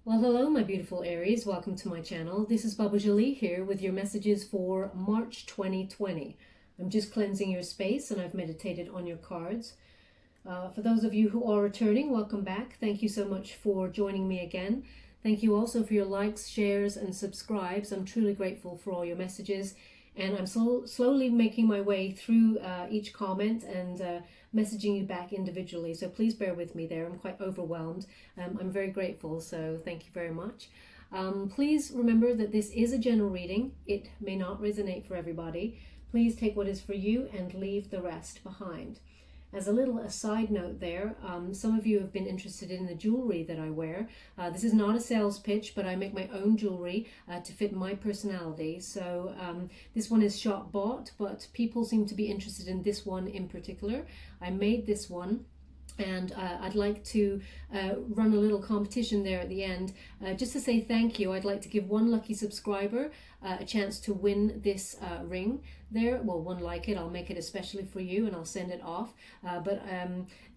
Well, hello, my beautiful Aries. Welcome to my channel. This is Baba Jolie here with your messages for March 2020. I'm just cleansing your space and I've meditated on your cards. For those of you who are returning, welcome back. Thank you so much for joining me again. Thank you also for your likes, shares, and subscribes. I'm truly grateful for all your messages. And I'm slowly making my way through each comment and messaging you back individually. So please bear with me there. I'm quite overwhelmed. I'm very grateful, so thank you very much. Please remember that this is a general reading. It may not resonate for everybody. Please take what is for you and leave the rest behind. As a little aside note there, some of you have been interested in the jewelry that I wear. This is not a sales pitch, but I make my own jewelry to fit my personality. So this one is shop bought, but people seem to be interested in this one in particular. I made this one. And I'd like to run a little competition there at the end. Just to say thank you, I'd like to give one lucky subscriber a chance to win this ring there. Well, one like it. I'll make it especially for you and I'll send it off. But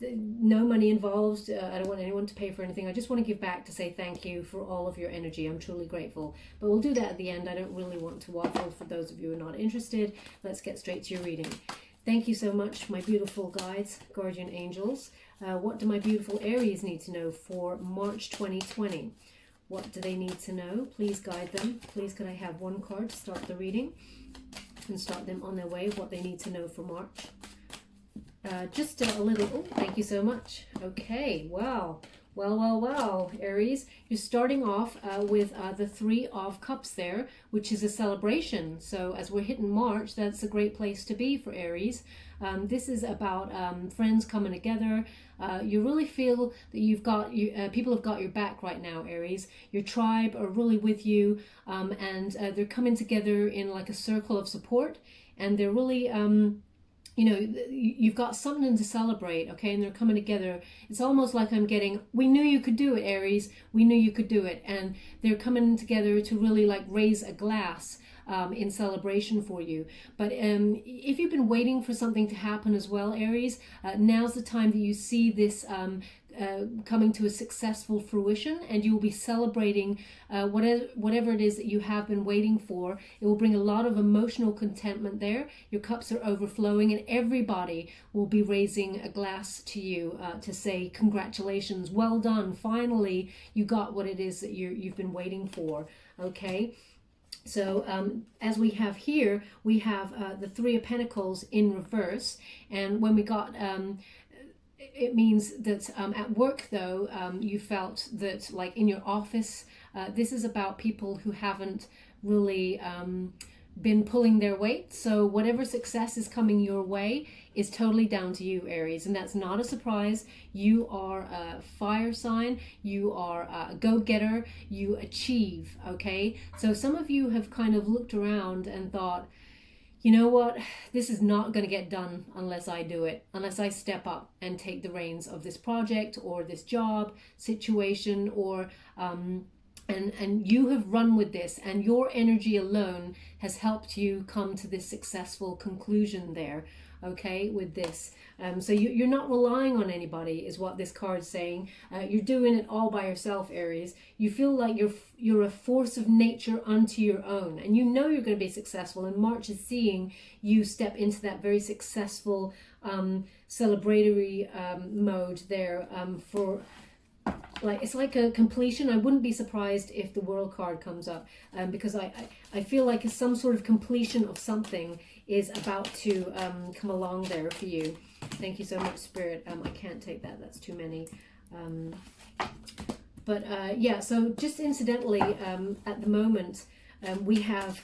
no money involved. I don't want anyone to pay for anything. I just want to give back to say thank you for all of your energy. I'm truly grateful. But we'll do that at the end. I don't really want to waffle for those of you who are not interested. Let's get straight to your reading. Thank you so much, my beautiful guides, guardian angels. What do my beautiful Aries need to know for March 2020? What do they need to know? Please guide them. Please could I have one card to start the reading and start them on their way of what they need to know for March. Just a little, oh, thank you so much. Okay, wow. Well, Aries, you're starting off with the Three of Cups there, which is a celebration. So as we're hitting March, that's a great place to be for Aries. This is about friends coming together. You really feel that you've got people have got your back right now, Aries. Your tribe are really with you, and they're coming together in like a circle of support, and they're really you know, you've got something to celebrate, okay, and they're coming together. It's almost like I'm getting, we knew you could do it, Aries. We knew you could do it. And they're coming together to really like raise a glass in celebration for you. But if you've been waiting for something to happen as well, Aries, now's the time that you see this coming to a successful fruition, and you will be celebrating whatever it is that you have been waiting for. It will bring a lot of emotional contentment there. Your cups are overflowing, and everybody will be raising a glass to you to say congratulations, well done, finally you got what it is that you've been waiting for. Okay, so as we have here, we have the Three of Pentacles in reverse, and when we got it means that at work, though, you felt that, like in your office, this is about people who haven't really been pulling their weight. So whatever success is coming your way is totally down to you, Aries. And that's not a surprise. You are a fire sign. You are a go-getter. You achieve, okay? So some of you have kind of looked around and thought, you know what, this is not going to get done unless I do it, unless I step up and take the reins of this project or this job situation, or and you have run with this, and your energy alone has helped you come to this successful conclusion there, okay, with this. So you're not relying on anybody is what this card's saying. You're doing it all by yourself, Aries. You feel like you're a force of nature unto your own, and you know you're going to be successful, and March is seeing you step into that very successful celebratory mode there for like, it's like a completion. I wouldn't be surprised if the World card comes up, because I feel like it's some sort of completion of something is about to come along there for you. Thank you so much, Spirit. I can't take that. That's too many. Yeah, so just incidentally, at the moment, we have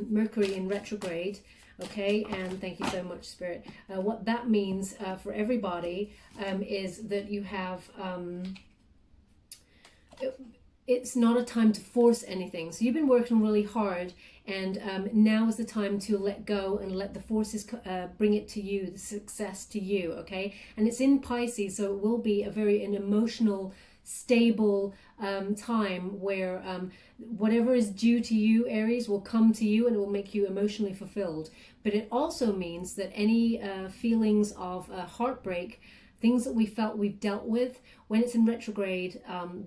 Mercury in retrograde. Okay, and thank you so much, Spirit. What that means for everybody is that you have... it's not a time to force anything. So you've been working really hard, and now is the time to let go and let the forces bring it to you, the success to you, okay? And it's in Pisces, so it will be an emotional, stable time where whatever is due to you, Aries, will come to you and it will make you emotionally fulfilled. But it also means that any feelings of heartbreak things that we felt we've dealt with. When it's in retrograde,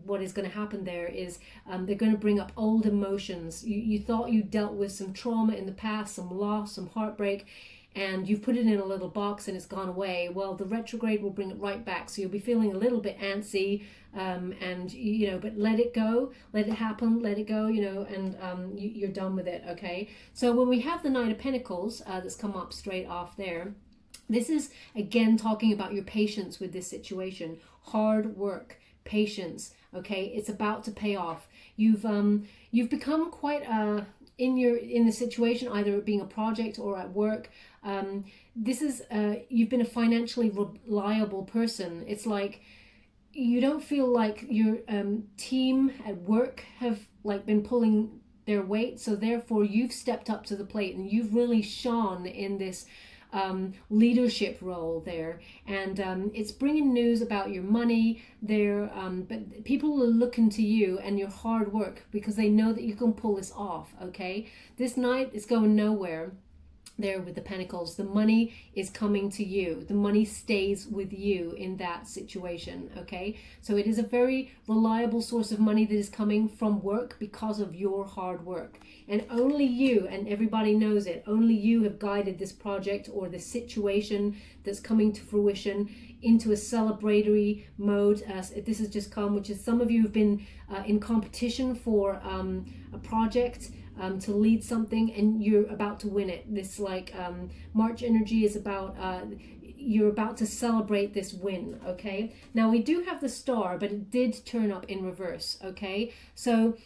what is going to happen there is they're going to bring up old emotions. You thought you dealt with some trauma in the past, some loss, some heartbreak, and you've put it in a little box and it's gone away. Well, the retrograde will bring it right back. So you'll be feeling a little bit antsy, and but let it go, let it happen, let it go, and you're done with it. Okay. So when we have the Knight of Pentacles that's come up straight off there, this is again talking about your patience with this situation, hard work, patience. Okay, it's about to pay off. You've become quite in the situation, either being a project or at work. This is you've been a financially reliable person. It's like you don't feel like your team at work have like been pulling their weight, so therefore you've stepped up to the plate and you've really shone in this leadership role there, and it's bringing news about your money there, but people are looking to you and your hard work because they know that you can pull this off. Okay, this night is going nowhere there with the Pentacles. The money is coming to you. The money stays with you in that situation. Okay, so it is a very reliable source of money that is coming from work because of your hard work, and only you, and everybody knows it, only you have guided this project or this situation that's coming to fruition into a celebratory mode. This has just come, which is some of you have been in competition for a project, to lead something, and you're about to win it. This March energy is about you're about to celebrate this win. Okay, now we do have the Star, but it did turn up in reverse. Okay, so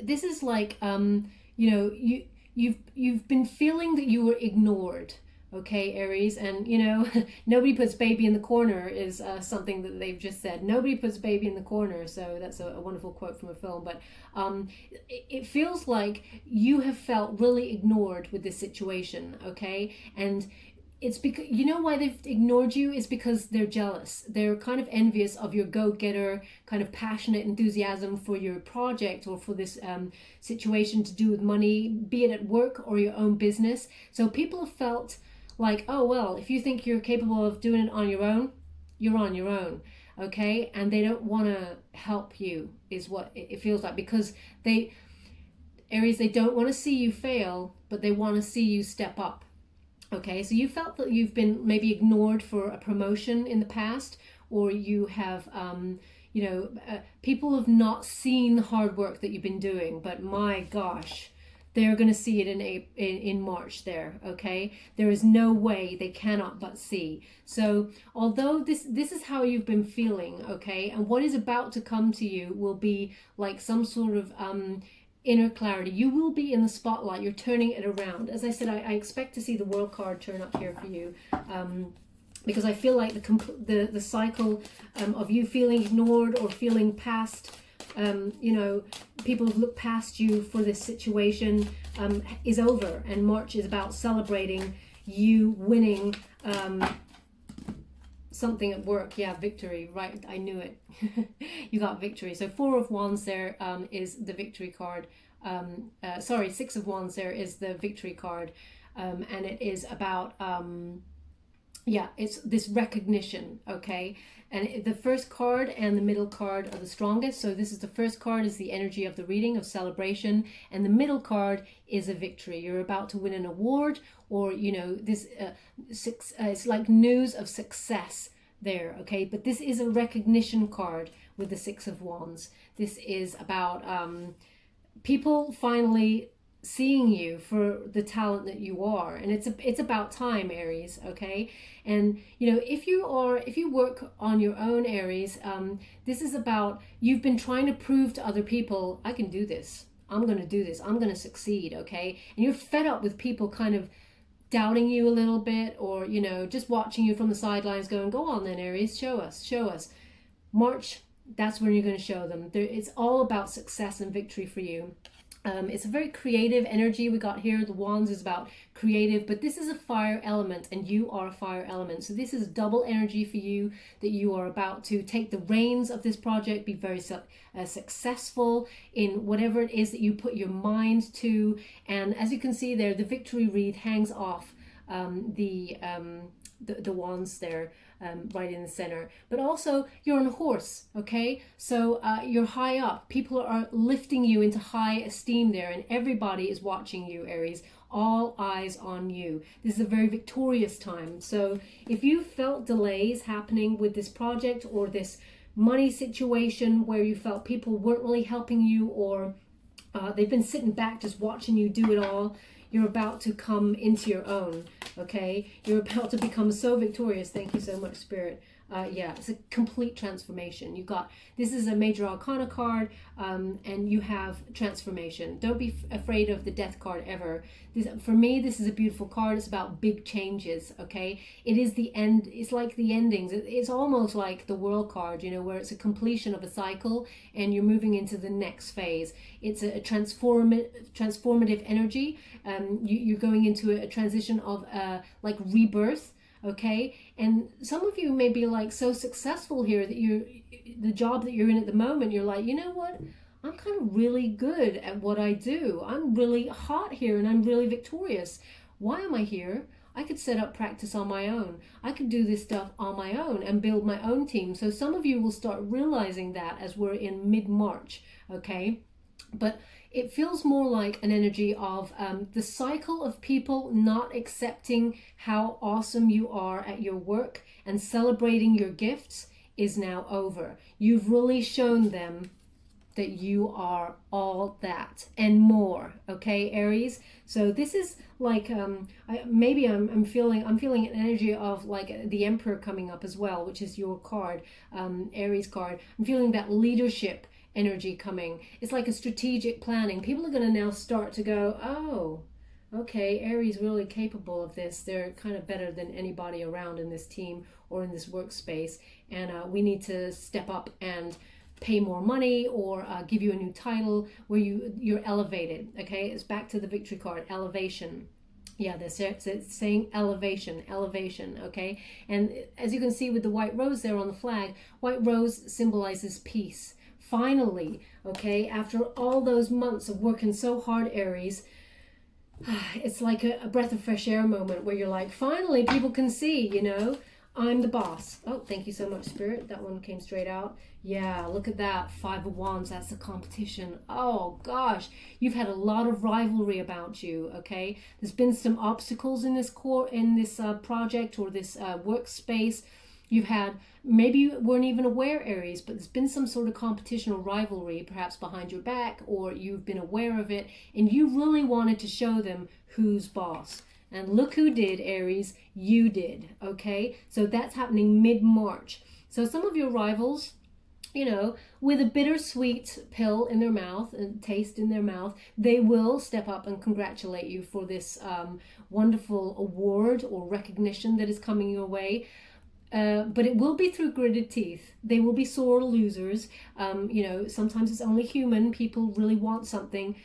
this is like you've been feeling that you were ignored. Okay, Aries, and nobody puts baby in the corner is something that they've just said. Nobody puts baby in the corner, so that's a wonderful quote from a film. But it feels like you have felt really ignored with this situation. Okay, and it's because why they've ignored you is because they're jealous. They're kind of envious of your go-getter, kind of passionate enthusiasm for your project or for this situation to do with money, be it at work or your own business. So people have felt like, oh, well, if you think you're capable of doing it on your own, you're on your own. Okay, and they don't want to help you is what it feels like, because Aries, they don't want to see you fail, but they want to see you step up. Okay, so you felt that you've been maybe ignored for a promotion in the past, or you have, people have not seen the hard work that you've been doing, but my gosh, they're going to see it in March there. Okay, there is no way they cannot but see. So although this is how you've been feeling, okay, and what is about to come to you will be like some sort of inner clarity. You will be in the spotlight. You're turning it around. As I said, I expect to see the World card turn up here for you, because I feel like the cycle of you feeling ignored or feeling past, people have looked past you for this situation, is over, and March is about celebrating you winning something at work. Yeah, victory, right? I knew it. You got victory. So Four of Wands there is the victory card. Six of Wands there is the victory card, and it is about it's this recognition. Okay, and the first card and the middle card are the strongest. So this is the first card is the energy of the reading, of celebration, and the middle card is a victory. You're about to win an award, or this it's like news of success there. Okay, but this is a recognition card with the Six of Wands. This is about people finally seeing you for the talent that you are, and it's about time, Aries. Okay, and if you work on your own, Aries, this is about you've been trying to prove to other people, I can do this, I'm going to do this, I'm going to succeed. Okay, and you're fed up with people kind of doubting you a little bit, or just watching you from the sidelines going, go on then, Aries, show us. March, that's when you're going to show them. It's all about success and victory for you. It's a very creative energy we got here. The Wands is about creative, but this is a fire element, and you are a fire element. So this is double energy for you, that you are about to take the reins of this project, be very successful in whatever it is that you put your mind to. And as you can see there, the victory wreath hangs off the the wands there, right in the center. But also you're on a horse, okay? So you're high up. People are lifting you into high esteem there, and everybody is watching you, Aries. All eyes on you. This is a very victorious time. So if you felt delays happening with this project or this money situation where you felt people weren't really helping you, or they've been sitting back just watching you do it all, you're about to come into your own, okay? You're about to become so victorious. Thank you so much, Spirit. Yeah, it's a complete transformation. You got, this is a major arcana card, and you have transformation. Don't be afraid of the death card ever. For me, this is a beautiful card. It's about big changes, okay? It is the end. It's like the endings. It's almost like the World card, you know, where it's a completion of a cycle and you're moving into the next phase. It's a transformative energy. You're going into a transition of like rebirth. Okay, and some of you may be like so successful here that the job that you're in at the moment, you're like, you know what, I'm kind of really good at what I do. I'm really hot here and I'm really victorious. Why am I here? I could set up practice on my own. I could do this stuff on my own and build my own team. So some of you will start realizing that as we're in mid-March, okay? But it feels more like an energy of the cycle of people not accepting how awesome you are at your work and celebrating your gifts is now over. You've really shown them that you are all that and more, okay, Aries? So this is like maybe I'm feeling an energy of like the Emperor coming up as well, which is your card, Aries card. I'm feeling that leadership energy coming. It's like a strategic planning. People are going to now start to go, oh, okay, Aries really capable of this. They're kind of better than anybody around in this team or in this workspace, and we need to step up and pay more money or give you a new title where you're elevated. Okay, it's back to the victory card, elevation. Yeah, it's saying elevation, okay? And as you can see with the white rose there on the flag, white rose symbolizes peace. Finally, okay, after all those months of working so hard, Aries, it's like a breath of fresh air moment where you're like, finally, people can see, you know, I'm the boss. Oh, thank you so much, Spirit. That one came straight out. Yeah, look at that. 5 of Wands, that's the competition. Oh, gosh, you've had a lot of rivalry about you, okay? There's been some obstacles in this project or this workspace. You've had, maybe you weren't even aware, Aries, but there's been some sort of competition or rivalry, perhaps behind your back, or you've been aware of it, and you really wanted to show them who's boss. And look who did, Aries, you did, okay? So that's happening mid-March. So some of your rivals, you know, with a bittersweet pill in their mouth and taste in their mouth, they will step up and congratulate you for this wonderful award or recognition that is coming your way. But it will be through gritted teeth. They will be sore losers. You know, sometimes it's only human. People really want something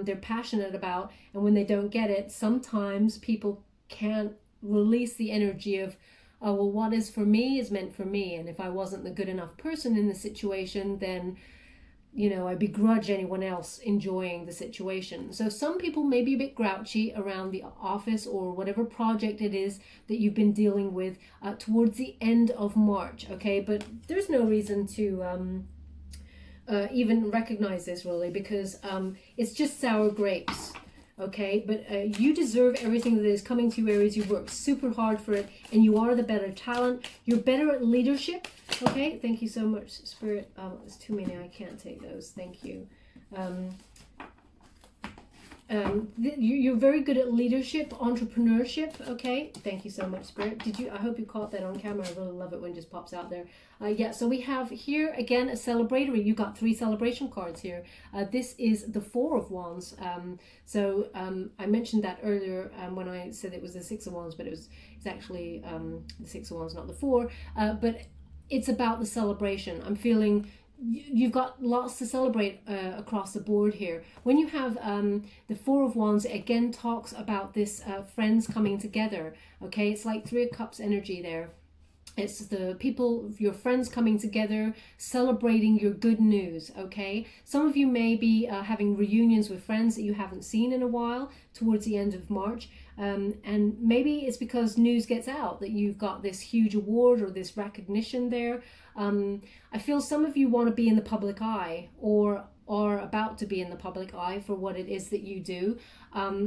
they're passionate about, and when they don't get it, sometimes people can't release the energy of, oh, well, what is for me is meant for me, and if I wasn't the good enough person in the situation, then, you know, I begrudge anyone else enjoying the situation. So some people may be a bit grouchy around the office or whatever project it is that you've been dealing with towards the end of March, okay? But there's no reason to even recognize this, really, because it's just sour grapes, okay? But you deserve everything that is coming to you, Aries. You worked super hard for it, and you are the better talent. You're better at leadership. Okay, thank you so much, Spirit. There's too many, I can't take those. Thank you. You're very good at leadership, entrepreneurship. Okay, thank you so much, Spirit. I hope you caught that on camera. I really love it when it just pops out there. Yeah, so we have here again a celebratory. You got 3 celebration cards here. This is the 4 of Wands. I mentioned that earlier when I said it was the 6 of Wands, but it's actually the 6 of Wands, not the 4. But it's about the celebration. I'm feeling you've got lots to celebrate across the board here. When you have the 4 of Wands, it again talks about this friends coming together. Okay, it's like 3 of Cups energy there. It's the people, your friends coming together, celebrating your good news, okay? Some of you may be having reunions with friends that you haven't seen in a while towards the end of March. And maybe it's because news gets out that you've got this huge award or this recognition there. I feel some of you want to be in the public eye, or are about to be in the public eye for what it is that you do.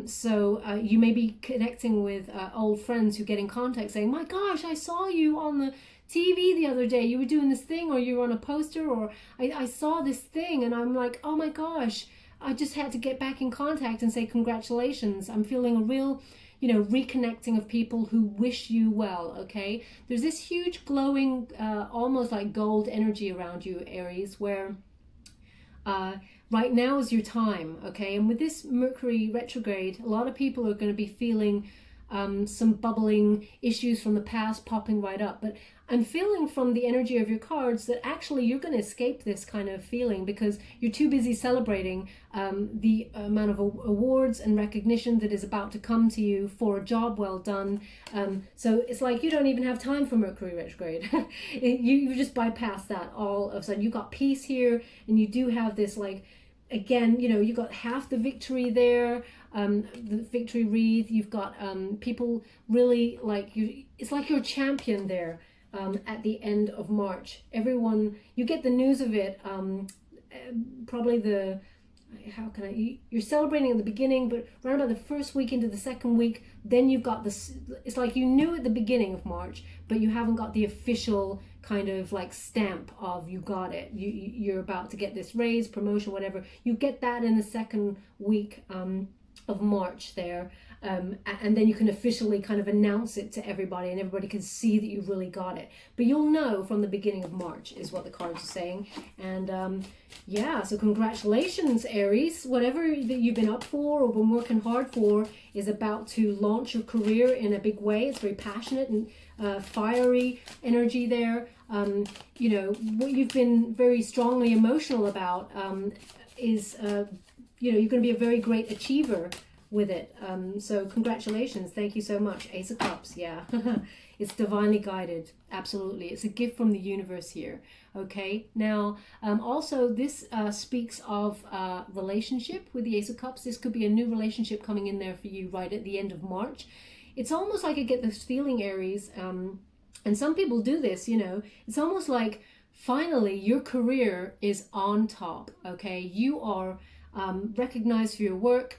So you may be connecting with old friends who get in contact saying, my gosh, I saw you on the TV the other day. You were doing this thing, or you were on a poster, or I saw this thing. And I'm like, oh my gosh, I just had to get back in contact and say congratulations. I'm feeling a real, reconnecting of people who wish you well, okay? There's this huge glowing, almost like gold energy around you, Aries, where right now is your time, okay? And with this Mercury retrograde, a lot of people are going to be feeling some bubbling issues from the past popping right up. But I'm feeling from the energy of your cards that actually you're going to escape this kind of feeling because you're too busy celebrating the amount of awards and recognition that is about to come to you for a job well done. So it's like you don't even have time for Mercury retrograde. you just bypass that all of a sudden. You got peace here, and you do have this, like, again, you got half the victory there, the victory wreath. You've got people really like you. It's like you're a champion there at the end of March. Everyone, you get the news of it. Probably you're celebrating at the beginning, but right about the first week into the second week, then you've got this. It's like you knew at the beginning of March, but you haven't got the official kind of like stamp of you got it. You're about to get this raise, promotion, whatever. You get that in the second week of March there, and then you can officially kind of announce it to everybody, and everybody can see that you really got it. But you'll know from the beginning of March is what the cards are saying. And yeah, so congratulations, Aries. Whatever that you've been up for or been working hard for is about to launch your career in a big way. It's very passionate and fiery energy there. What you've been very strongly emotional about is you're going to be a very great achiever with it. So congratulations. Thank you so much. Ace of Cups. Yeah. It's divinely guided. Absolutely. It's a gift from the universe here. Okay. Now, also this speaks of relationship with the Ace of Cups. This could be a new relationship coming in there for you right at the end of March. It's almost like I get this feeling, Aries, and some people do this, it's almost like finally your career is on top, okay? You are recognized for your work.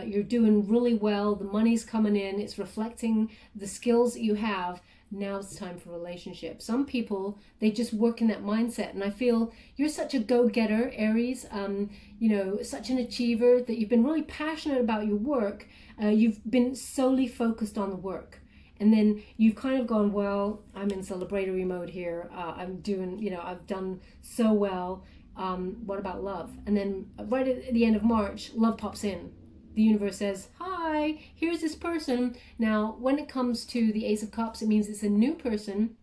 You're doing really well. The money's coming in. It's reflecting the skills that you have. Now it's time for a relationship. Some people, they just work in that mindset. And I feel you're such a go-getter, Aries, such an achiever that you've been really passionate about your work. You've been solely focused on the work. And then you've kind of gone, well, I'm in celebratory mode here. I'm doing, I've done so well. What about love? And then right at the end of March, love pops in. The universe says, hi, here's this person. Now, when it comes to the Ace of Cups, it means it's a new person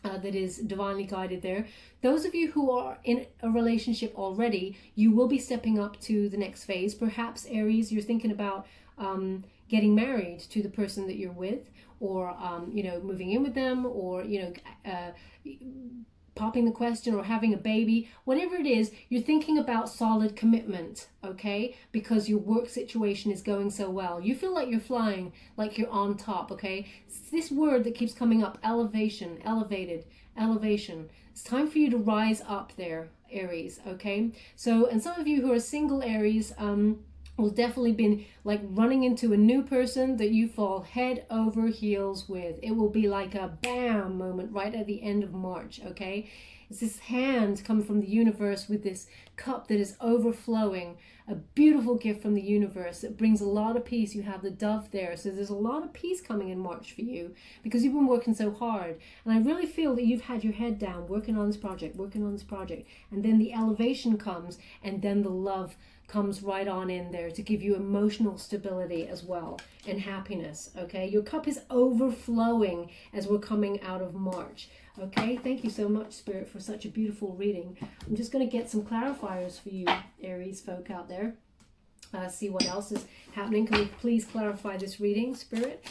that is divinely guided there. Those of you who are in a relationship already, you will be stepping up to the next phase. Perhaps, Aries, you're thinking about getting married to the person that you're with, or moving in with them, or popping the question, or having a baby. Whatever it is, you're thinking about solid commitment, okay? Because your work situation is going so well. You feel like you're flying, like you're on top, okay? It's this word that keeps coming up: elevation, elevated, elevation. It's time for you to rise up there, Aries, okay? So, and some of you who are single, Aries, will definitely be like running into a new person that you fall head over heels with. It will be like a bam moment right at the end of March, okay? It's this hand coming from the universe with this cup that is overflowing, a beautiful gift from the universe that brings a lot of peace. You have the dove there, so there's a lot of peace coming in March for you because you've been working so hard. And I really feel that you've had your head down working on this project, and then the elevation comes, and then the love comes right on in there to give you emotional stability as well, and happiness, okay? Your cup is overflowing as we're coming out of March, okay? Thank you so much, Spirit, for such a beautiful reading. I'm just going to get some clarifiers for you, Aries folk out there. See what else is happening. Can we please clarify this reading, Spirit?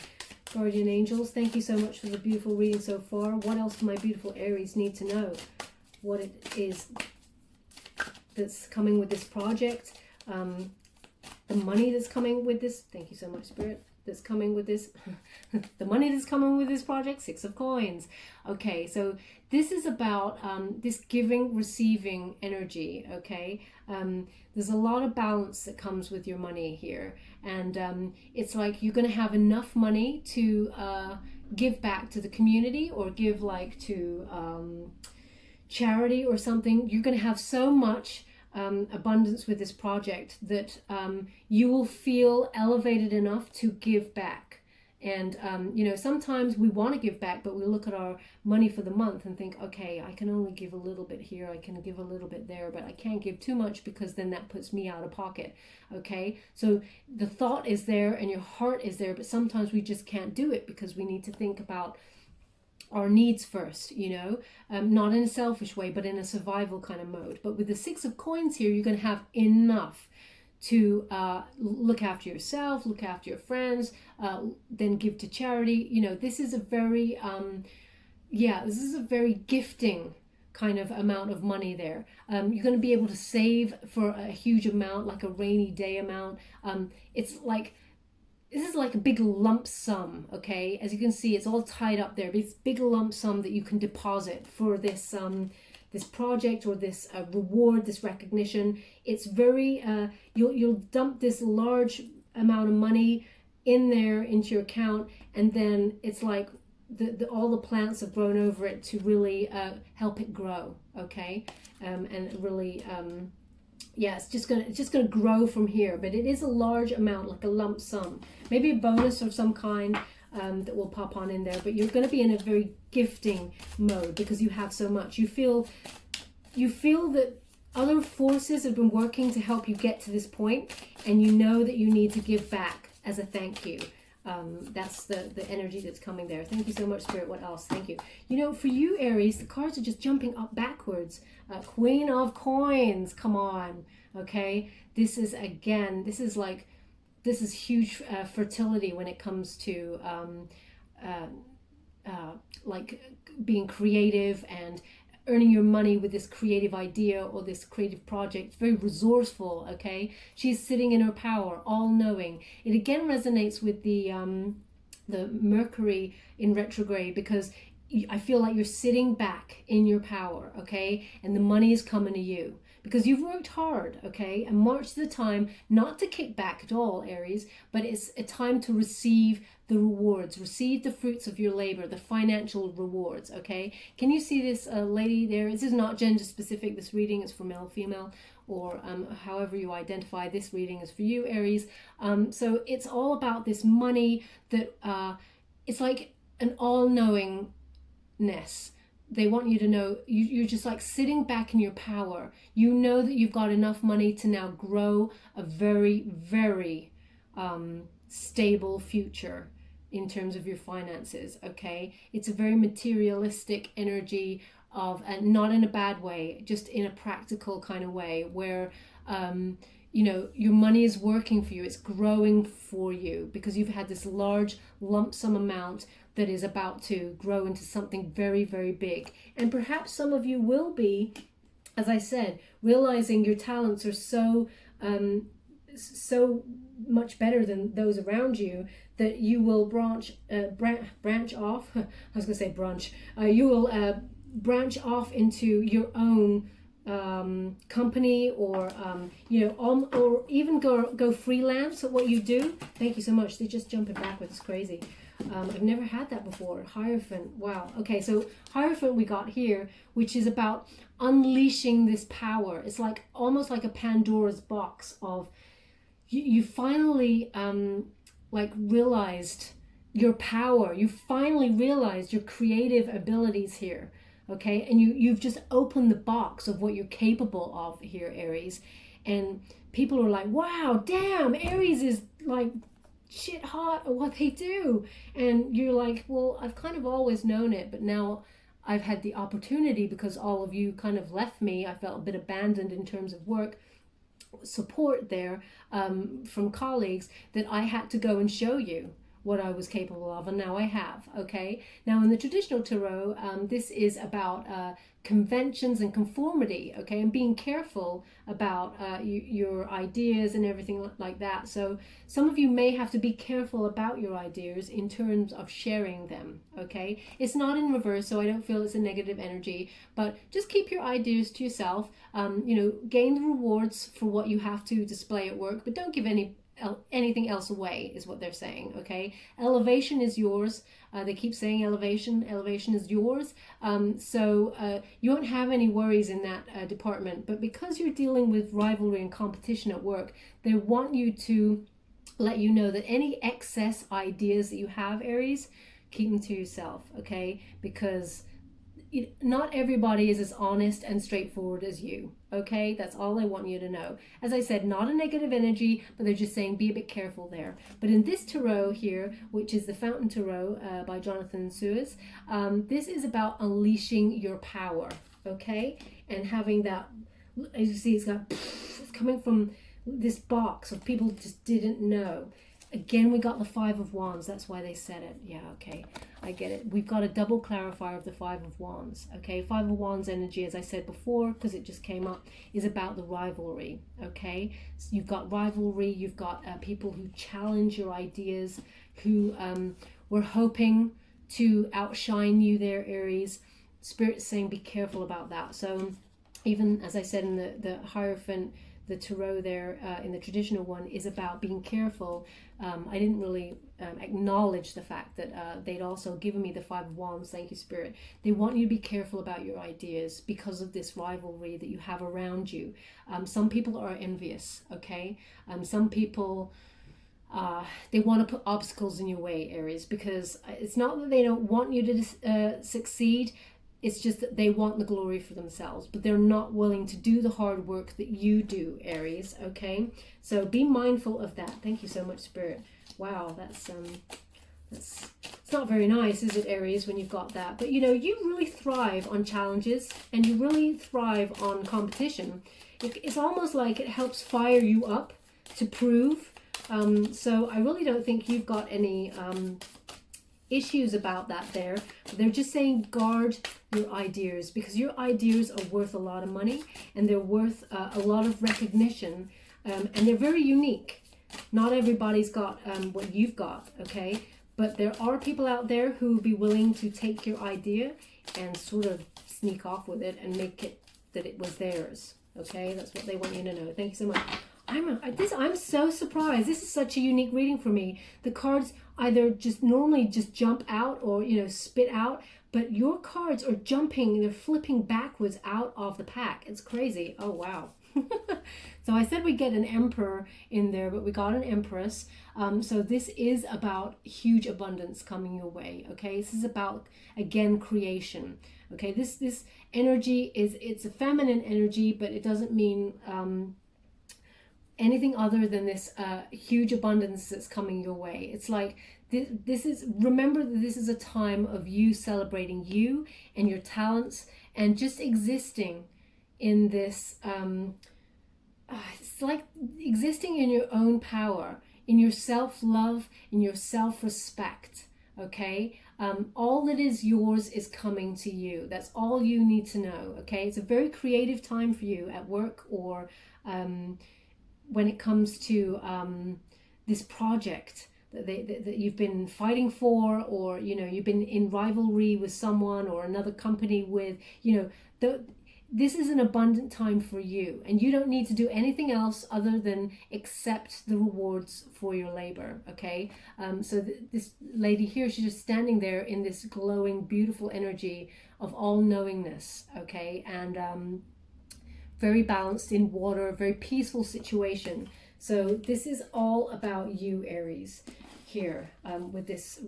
Guardian angels, thank you so much for the beautiful reading so far. What else do my beautiful Aries need to know? What it is that's coming with this project, the money that's coming with this. Thank you so much, Spirit. That's coming with this. The money that's coming with this project. 6 of Coins. Okay, so this is about this giving, receiving energy. Okay, there's a lot of balance that comes with your money here, and it's like you're going to have enough money to give back to the community, or give like to charity or something. You're going to have so much abundance with this project that you will feel elevated enough to give back. And you know, sometimes we want to give back, but we look at our money for the month and think, okay, I can only give a little bit here, I can give a little bit there, but I can't give too much because then that puts me out of pocket. Okay, so the thought is there and your heart is there, but sometimes we just can't do it because we need to think about our needs first, you know, not in a selfish way, but in a survival kind of mode. But with the 6 of Coins here, you're going to have enough to look after yourself, look after your friends, then give to charity. You know, this is a very, this is a very gifting kind of amount of money there. You're going to be able to save for a huge amount, like a rainy day amount. It's like, this is like a big lump sum, okay? As you can see, it's all tied up there. This big lump sum that you can deposit for this this project, or this reward, this recognition. It's very, you'll dump this large amount of money in there into your account, and then it's like all the plants have grown over it to really help it grow, okay? And really... yeah, it's just gonna grow from here, but it is a large amount, like a lump sum, maybe a bonus of some kind that will pop on in there. But you're going to be in a very gifting mode because you have so much. You feel that other forces have been working to help you get to this point, and you know that you need to give back as a thank you. That's the energy that's coming there. Thank you so much, Spirit. What else? Thank you. You know, for you, Aries, the cards are just jumping up backwards. Queen of Coins. Come on. Okay. This is, again, this is huge fertility when it comes to like being creative and earning your money with this creative idea or this creative project. Very resourceful, okay? She's sitting in her power, all-knowing. It again resonates with the Mercury in retrograde, because I feel like you're sitting back in your power, okay? And the money is coming to you because you've worked hard, okay? And March is the time not to kick back at all, Aries, but it's a time to receive the rewards, receive the fruits of your labor, the financial rewards, okay? Can you see this lady there? This is not gender specific, this reading is for male, female, or however you identify. This reading is for you, Aries. So it's all about this money that it's like an all-knowingness. They want you to know you're just like sitting back in your power. You know that you've got enough money to now grow a very, very stable future in terms of your finances, okay? It's a very materialistic energy of, and not in a bad way, just in a practical kind of way where, you know, your money is working for you. It's growing for you because you've had this large lump sum amount that is about to grow into something very, very big. And perhaps some of you will be, as I said, realizing your talents are so much better than those around you that you will branch off. I was going to say brunch. You will branch off into your own company, or you know, or even go freelance at what you do. Thank you so much. They're just jumping backwards. It's crazy. I've never had that before. Hierophant. Wow. Okay, so Hierophant we got here, which is about unleashing this power. It's like almost like a Pandora's box of you finally like realized your power. You finally realized your creative abilities here. Okay, and you've just opened the box of what you're capable of here, Aries. And people are like, wow, damn, Aries is like shit hot at what they do. And you're like, well, I've kind of always known it, but now I've had the opportunity because all of you kind of left me. I felt a bit abandoned in terms of work support there from colleagues, that I had to go and show you what I was capable of, and now I have. Okay, now in the traditional tarot, this is about conventions and conformity, okay, and being careful about your ideas and everything like that. So some of you may have to be careful about your ideas in terms of sharing them. Okay, it's not in reverse, so I don't feel it's a negative energy, but just keep your ideas to yourself. You know, gain the rewards for what you have to display at work, but don't give anything else away, is what they're saying. Okay, elevation is yours. They keep saying elevation is yours. So you won't have any worries in that department. But because you're dealing with rivalry and competition at work, they want you to let you know that any excess ideas that you have, Aries, keep them to yourself. Okay, because not everybody is as honest and straightforward as you. Okay, that's all I want you to know. As I said, not a negative energy, but they're just saying be a bit careful there. But in this tarot here, which is the Fountain Tarot by Jonathan Suez, this is about unleashing your power. Okay, and having that, as you see, it's coming from this box of people just didn't know. Again, we got the Five of Wands. That's why they said it. Yeah, okay. I get it. We've got a double clarifier of the Five of Wands. Okay, Five of Wands energy, as I said before, because it just came up, is about the rivalry. Okay, so you've got rivalry. You've got people who challenge your ideas, who were hoping to outshine you there, Aries. Spirit's saying be careful about that. So even, as I said in the Hierophant, the tarot there in the traditional one is about being careful. I didn't really acknowledge the fact that they'd also given me the Five of Wands. Thank you, Spirit. They want you to be careful about your ideas because of this rivalry that you have around you. Some people are envious, okay? Some people, they want to put obstacles in your way, Aries, because it's not that they don't want you to succeed. It's just that they want the glory for themselves, but they're not willing to do the hard work that you do, Aries, okay? So be mindful of that. Thank you so much, Spirit. Wow, that's it's not very nice, is it, Aries, when you've got that? But, you know, you really thrive on challenges and you really thrive on competition. It's almost like it helps fire you up to prove. So I really don't think you've got any issues about that there. They're just saying guard your ideas, because your ideas are worth a lot of money and they're worth a lot of recognition, and they're very unique. Not everybody's got what you've got, okay? But there are people out there who would be willing to take your idea and sort of sneak off with it and make it that it was theirs, okay? That's what they want you to know. Thank you so much. I'm so surprised. This is such a unique reading for me. The cards either just normally just jump out or, you know, spit out, but your cards are jumping, they're flipping backwards out of the pack. It's crazy. Oh, wow. So I said we get an Emperor in there, but we got an Empress. So this is about huge abundance coming your way, okay? This is about, again, creation, okay? This energy it's a feminine energy, but it doesn't mean anything other than this huge abundance that's coming your way. It's like remember that this is a time of you celebrating you and your talents and just existing in this, it's like existing in your own power, in your self-love, in your self-respect, okay? All that is yours is coming to you. That's all you need to know, okay? It's a very creative time for you at work, or when it comes to this project that you've been fighting for, or, you know, you've been in rivalry with someone or another company with, you know, this is an abundant time for you, and you don't need to do anything else other than accept the rewards for your labor, okay? So this lady here, she's just standing there in this glowing, beautiful energy of all-knowingness, okay? And very balanced in water, very peaceful situation. So this is all about you, Aries, here with this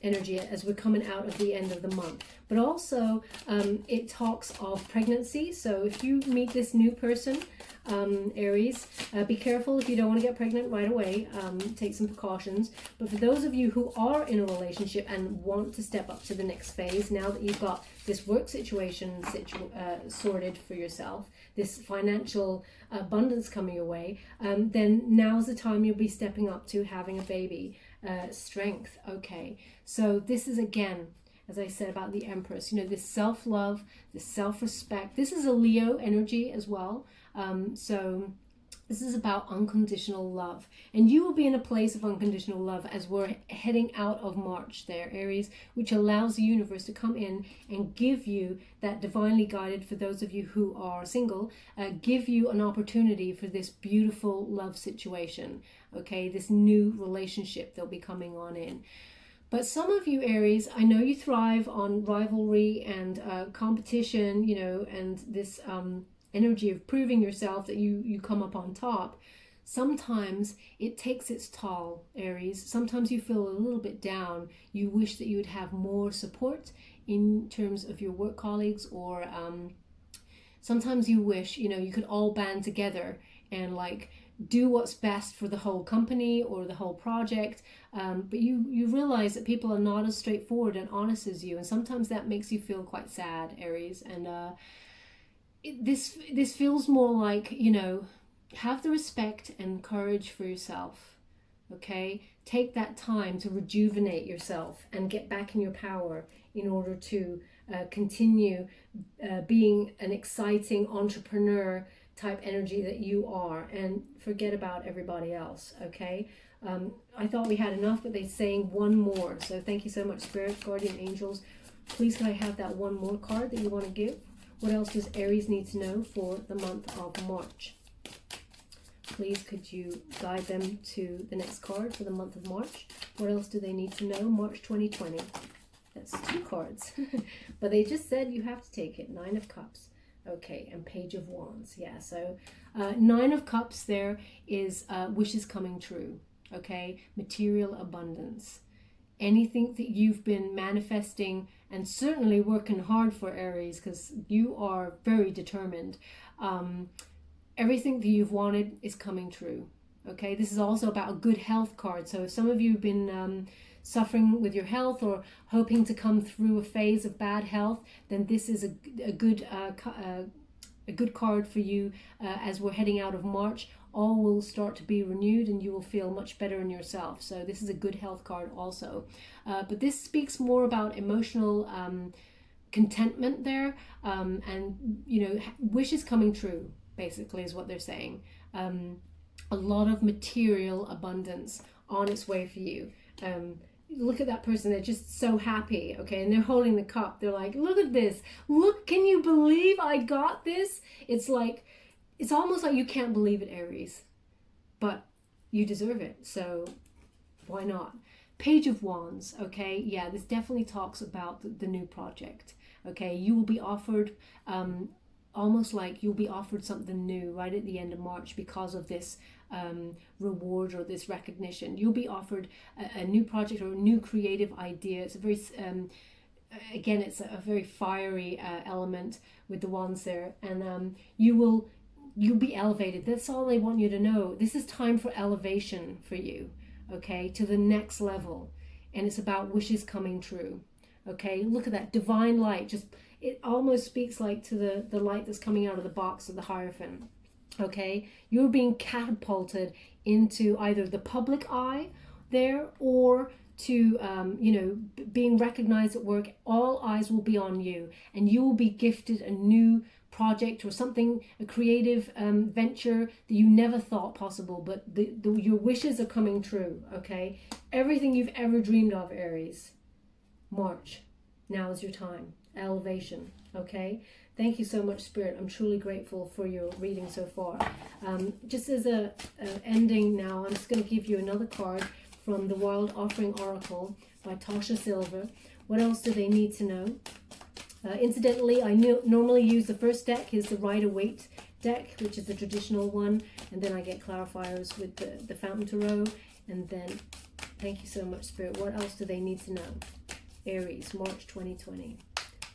energy as we're coming out of the end of the month. But also it talks of pregnancy. So if you meet this new person, Aries. Be careful if you don't want to get pregnant right away. Take some precautions. But for those of you who are in a relationship and want to step up to the next phase, now that you've got this work situation sorted for yourself, this financial abundance coming your way, then now's the time you'll be stepping up to having a baby. Strength. Okay, so this is, again, as I said about the Empress, you know, this self-love, this self-respect. This is a Leo energy as well. So this is about unconditional love. And you will be in a place of unconditional love as we're heading out of March there, Aries, which allows the universe to come in and give you that divinely guided, for those of you who are single, give you an opportunity for this beautiful love situation. Okay, this new relationship that'll be coming on in. But some of you, Aries, I know you thrive on rivalry and competition, you know, and this energy of proving yourself, that you come up on top. Sometimes it takes its toll, Aries. Sometimes you feel a little bit down. You wish that you would have more support in terms of your work colleagues, or sometimes you wish, you know, you could all band together and like do what's best for the whole company or the whole project, but you realize that people are not as straightforward and honest as you, and sometimes that makes you feel quite sad, Aries. And this feels more like, you know, have the respect and courage for yourself. Okay, take that time to rejuvenate yourself and get back in your power in order to continue being an exciting entrepreneur type energy that you are, and forget about everybody else. Okay, I thought we had enough, but they're saying one more. So thank you so much, Spirit, Guardian Angels. Please, can I have that one more card that you want to give? What else does Aries need to know for the month of March? Please, could you guide them to the next card for the month of March? What else do they need to know? March 2020. That's 2 cards. But they just said you have to take it. 9 of Cups. Okay, and Page of Wands. Yeah, so 9 of Cups there is wishes coming true. Okay, material abundance. Anything that you've been manifesting and certainly working hard for, Aries, because you are very determined. Everything that you've wanted is coming true. Okay, this is also about a good health card. So if some of you have been suffering with your health or hoping to come through a phase of bad health, then this is a good card for you as we're heading out of March. All will start to be renewed and you will feel much better in yourself. So this is a good health card also. But this speaks more about emotional contentment there, and, you know, wishes coming true, basically, is what they're saying. A lot of material abundance on its way for you. Look at that person, they're just so happy, okay, and they're holding the cup. They're like, look at this, look, can you believe I got this? It's like, it's almost like you can't believe it, Aries, but you deserve it, so why not? Page of Wands. Okay, yeah, this definitely talks about the new project. Okay, you will be offered almost like you'll be offered something new right at the end of March because of this reward or this recognition. You'll be offered a new project or a new creative idea. It's a very again, it's a very fiery element with the wands there, and you'll be elevated. That's all they want you to know. This is time for elevation for you, okay, to the next level, and it's about wishes coming true. Okay, look at that divine light. Just, it almost speaks like to the light that's coming out of the box of the Hierophant. Okay, you're being catapulted into either the public eye there or to being recognized at work. All eyes will be on you, and you will be gifted a new project or something, a creative venture that you never thought possible, but your wishes are coming true. Okay, everything you've ever dreamed of, Aries. March, now is your time. Elevation. Okay, thank you so much, Spirit. I'm truly grateful for your reading so far. Just as a ending now, I'm just going to give you another card from the Wild Offering Oracle by Tasha Silver. What else do they need to know? Incidentally, I normally use the first deck is the Rider-Waite deck, which is the traditional one, and then I get clarifiers with the Fountain Tarot. And then, thank you so much, Spirit. What else do they need to know? Aries, March 2020.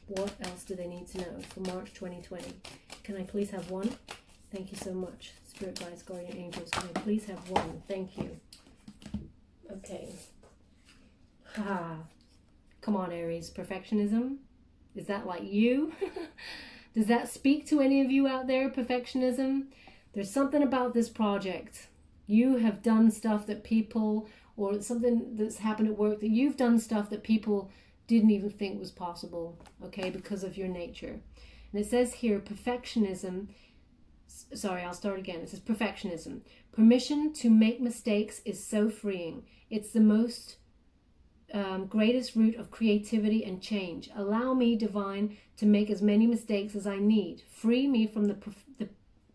What else do they need to know for March 2020? Can I please have one? Thank you so much. Spirit guides, guardian angels, can I please have one? Thank you. Okay. Come on, Aries. Perfectionism? Is that like you? Does that speak to any of you out there, perfectionism? There's something about this project. You have done stuff that people, or something that's happened at work, that you've done stuff that people didn't even think was possible, okay, because of your nature. And it says here, perfectionism, sorry, I'll start again. It says perfectionism. Permission to make mistakes is so freeing. It's the most greatest root of creativity and change. Allow me, divine, to make as many mistakes as I need. Free me from the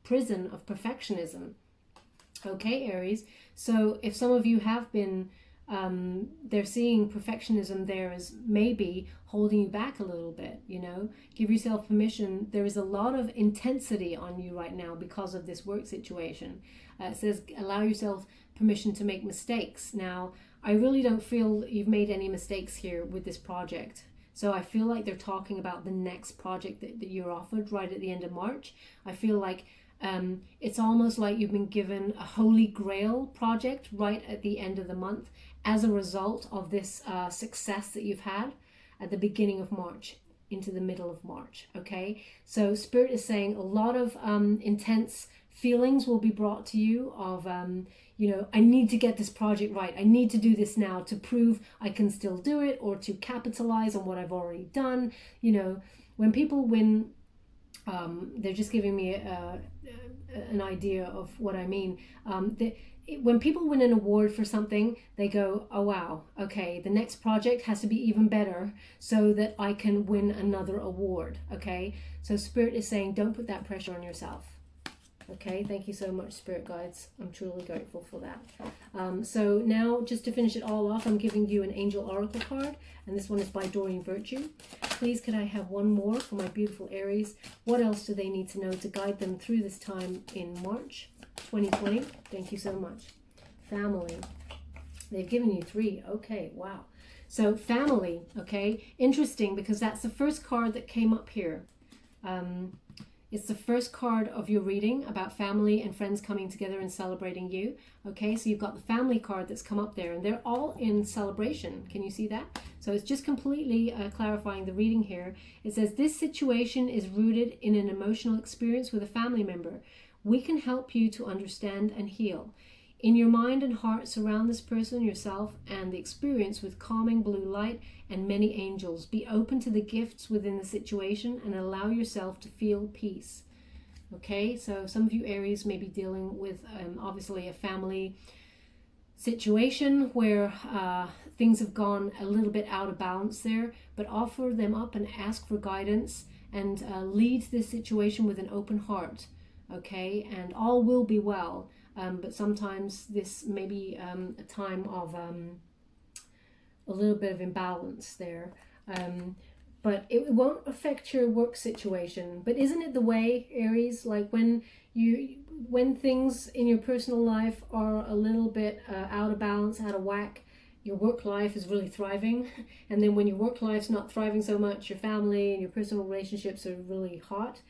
prison of perfectionism. Okay, Aries. So if some of you have been, they're seeing perfectionism there as maybe holding you back a little bit, you know. Give yourself permission. There is a lot of intensity on you right now because of this work situation. It says allow yourself permission to make mistakes. Now, I really don't feel you've made any mistakes here with this project. So I feel like they're talking about the next project that you're offered right at the end of March. I feel like it's almost like you've been given a holy grail project right at the end of the month as a result of this success that you've had at the beginning of March into the middle of March. Okay, so Spirit is saying a lot of intense feelings will be brought to you of you know, I need to get this project right. I need to do this now to prove I can still do it, or to capitalize on what I've already done. You know, when people win, they're just giving me an idea of what I mean. When people win an award for something, they go, oh wow, okay, the next project has to be even better so that I can win another award. Okay, so Spirit is saying don't put that pressure on yourself. Okay, thank you so much, Spirit guides. I'm truly grateful for that. So now, just to finish it all off, I'm giving you an Angel Oracle card, and this one is by Doreen Virtue. Please, could I have one more for my beautiful Aries? What else do they need to know to guide them through this time in March 2020? Thank you so much. Family. They've given you 3. Okay, wow. So family, okay, interesting, because that's the first card that came up here. It's the first card of your reading about family and friends coming together and celebrating you. Okay, so you've got the family card that's come up there, and they're all in celebration. Can you see that? So it's just completely clarifying the reading here. It says, this situation is rooted in an emotional experience with a family member. We can help you to understand and heal. In your mind and heart, surround this person, yourself, and the experience with calming blue light and many angels. Be open to the gifts within the situation and allow yourself to feel peace. Okay, so some of you Aries may be dealing with obviously a family situation where things have gone a little bit out of balance there, but offer them up and ask for guidance and lead this situation with an open heart. Okay, and all will be well. But sometimes this may be a time of a little bit of imbalance there. But it won't affect your work situation. But isn't it the way, Aries, like when things in your personal life are a little bit out of balance, out of whack, your work life is really thriving. And then when your work life's not thriving so much, your family and your personal relationships are really hot.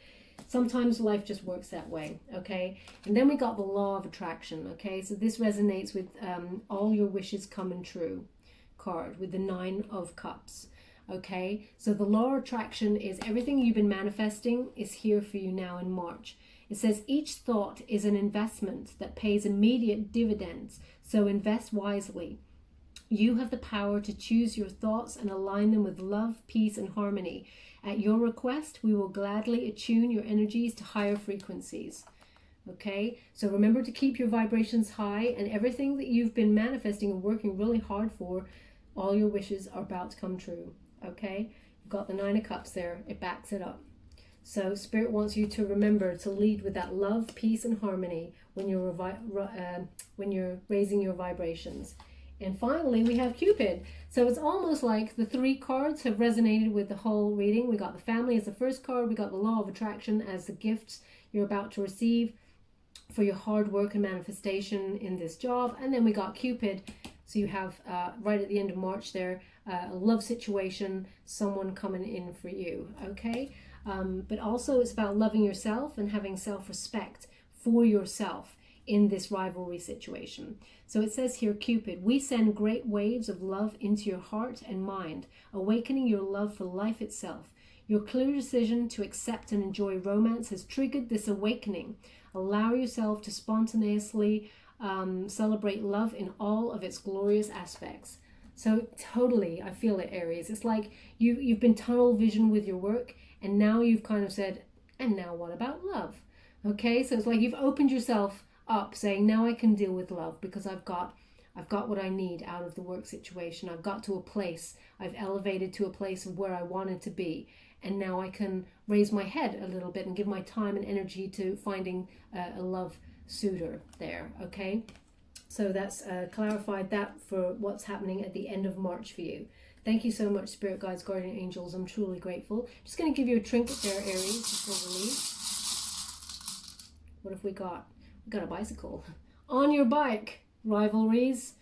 Sometimes life just works that way, okay? And then we got the law of attraction, okay? So this resonates with all your wishes coming true card with the 9 of Cups, okay? So the law of attraction is everything you've been manifesting is here for you now in March. It says each thought is an investment that pays immediate dividends, so invest wisely. You have the power to choose your thoughts and align them with love, peace, and harmony. At your request, we will gladly attune your energies to higher frequencies. Okay, so remember to keep your vibrations high, and everything that you've been manifesting and working really hard for, all your wishes are about to come true. Okay, you've got the 9 of Cups there, it backs it up. So Spirit wants you to remember to lead with that love, peace, and harmony when you're raising your vibrations. And finally, we have Cupid. So it's almost like the 3 cards have resonated with the whole reading. We got the family as the first card. We got the law of attraction as the gifts you're about to receive for your hard work and manifestation in this job. And then we got Cupid. So you have right at the end of March there, a love situation, someone coming in for you. Okay. But also it's about loving yourself and having self-respect for yourself in this rivalry situation. So it says here, Cupid, we send great waves of love into your heart and mind, awakening your love for life itself. Your clear decision to accept and enjoy romance has triggered this awakening. Allow yourself to spontaneously celebrate love in all of its glorious aspects. So totally, I feel it, Aries. It's like you've been tunnel vision with your work, and now you've kind of said, and now what about love? Okay, so it's like you've opened yourself up, saying, now I can deal with love because I've got what I need out of the work situation. I've got to a place, I've elevated to a place of where I wanted to be. And now I can raise my head a little bit and give my time and energy to finding a love suitor there, okay? So that's clarified that for what's happening at the end of March for you. Thank you so much, Spirit Guides, Guardian Angels. I'm truly grateful. Just going to give you a trinket there, Aries, before we leave. What have we got? We got a bicycle. On your bike, rivalries.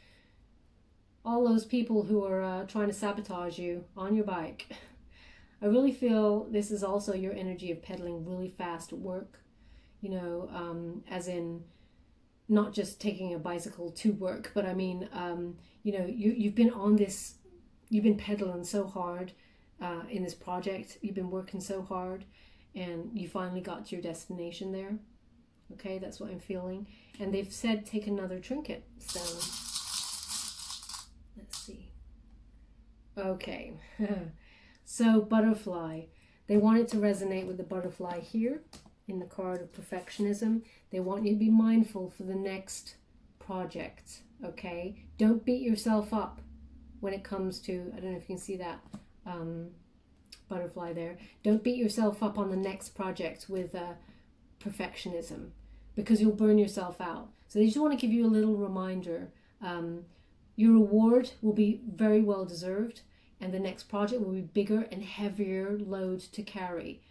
All those people who are trying to sabotage you on your bike. I really feel this is also your energy of pedaling really fast at work, you know, as in not just taking a bicycle to work, but I mean, you know, you've been on this, you've been pedaling so hard in this project, you've been working so hard, and you finally got to your destination there. Okay, that's what I'm feeling. And they've said take another trinket, so let's see. Okay. So butterfly, they want it to resonate with the butterfly here in the card of perfectionism. They want you to be mindful for the next project, okay? Don't beat yourself up when it comes to, I don't know if you can see that butterfly there. Don't beat yourself up on the next project with perfectionism, because you'll burn yourself out. So they just want to give you a little reminder. Your reward will be very well deserved, and the next project will be bigger and heavier load to carry.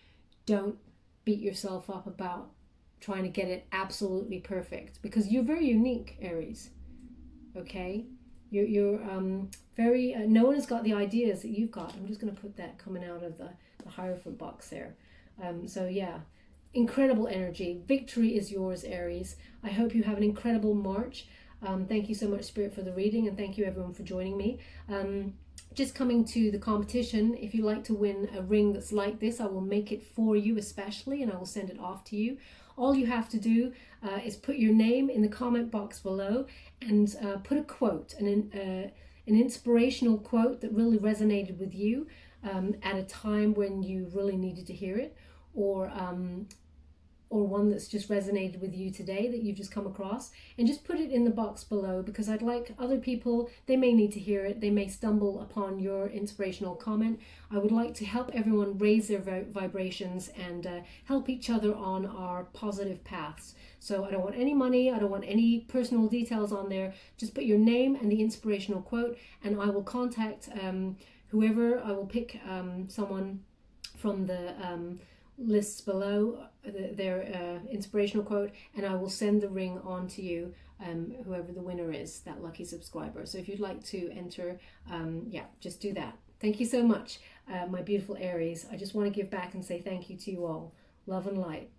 Don't beat yourself up about trying to get it absolutely perfect, because you're very unique, Aries. Okay? You're very, no one has got the ideas that you've got. I'm just going to put that coming out of the Hierophant box there. So yeah, incredible energy. Victory is yours, Aries. I hope you have an incredible March. Thank you so much, Spirit, for the reading, and thank you everyone for joining me. Just coming to the competition, if you'd like to win a ring that's like this, I will make it for you especially, and I will send it off to you. All you have to do is put your name in the comment box below and put a quote, an inspirational quote that really resonated with you at a time when you really needed to hear it, or one that's just resonated with you today that you've just come across, and just put it in the box below, because I'd like other people, they may need to hear it, they may stumble upon your inspirational comment. I would like to help everyone raise their vibrations and help each other on our positive paths. So I don't want any money, I don't want any personal details on there. Just put your name and the inspirational quote, and I will contact whoever. I will pick someone from the lists below, their inspirational quote, and I will send the ring on to you, whoever the winner is, that lucky subscriber. So if you'd like to enter, yeah, just do that. Thank you so much, my beautiful Aries. I just want to give back and say thank you to you all. Love and light.